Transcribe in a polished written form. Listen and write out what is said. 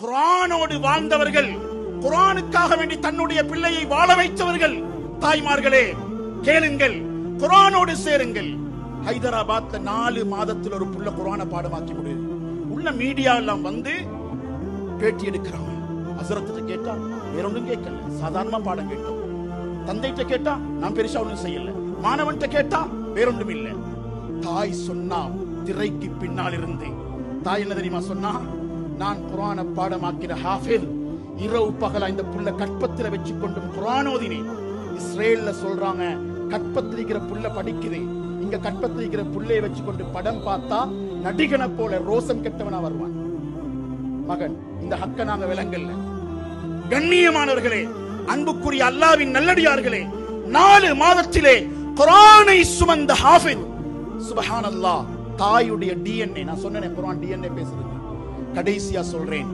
குர்ஆனோடு வாழ்ந்தவர்கள், குர்ஆனுக்காக வேண்டி தன்னுடைய பிள்ளையை வாழ வைத்தவர்கள். தாய்மார்களே கேளுங்கள், குர்ஆனோடு சேருங்கள். ஹைதராபாத்ல 4 மாதத்தில் ஒரு புள்ள குர்ஆனை பாடமாக்கி முடியுது. உள்ள மீடியா எல்லாம் வந்து பேட்டி எடுக்கிறாங்க. ஹஸரத்து கேட்டா வேற ஒன்றும் கேட்கல, சாதாரணமா பாடம் கேட்டோம். தந்தைட்ட கேட்டா நான் பெருசா ஒன்றும் செய்யல, மாணவன்கிட்ட கேட்டா வேற ஒன்றும் இல்லை. தாய் சொன்னா, திரைக்கு பின்னால் இருந்து தாய் என்ன தெரியுமா சொன்னா, நான் குர்ஆனை பாடமாக்கிற ஹாஃபிஸ், இரவு பகலா இந்த புள்ள கற்பத்தில் வச்சு கொண்டும் குர்ஆன் ஓதினேன். இஸ்ரேல்ல சொல்றாங்க, கற்பத்தில் இருக்கிற புள்ள படிக்குது, இங்க கற்பத்தில் இருக்கிற புள்ளையை வச்சு கொண்டு படம் பார்த்தா நடிகனை போல ரோசம் கெட்டவனா வருவான். மகன், இந்த ஹக்க நாங்க விளங்கல்ல. கண்ணியமானவர்களே, அன்புக்குரிய அல்லாஹ்வின் நல்லடியார்களே, 4 மாதத்திலே குர்ஆனை சுமந்த ஹாஃபிஸ், சுப்ஹானல்லாஹ், தாயுடைய டிஎன்ஏ. நான் சொன்னேன் குர்ஆன் டிஎன்ஏ பேசுறது. கடைசியா சொல்றேன்,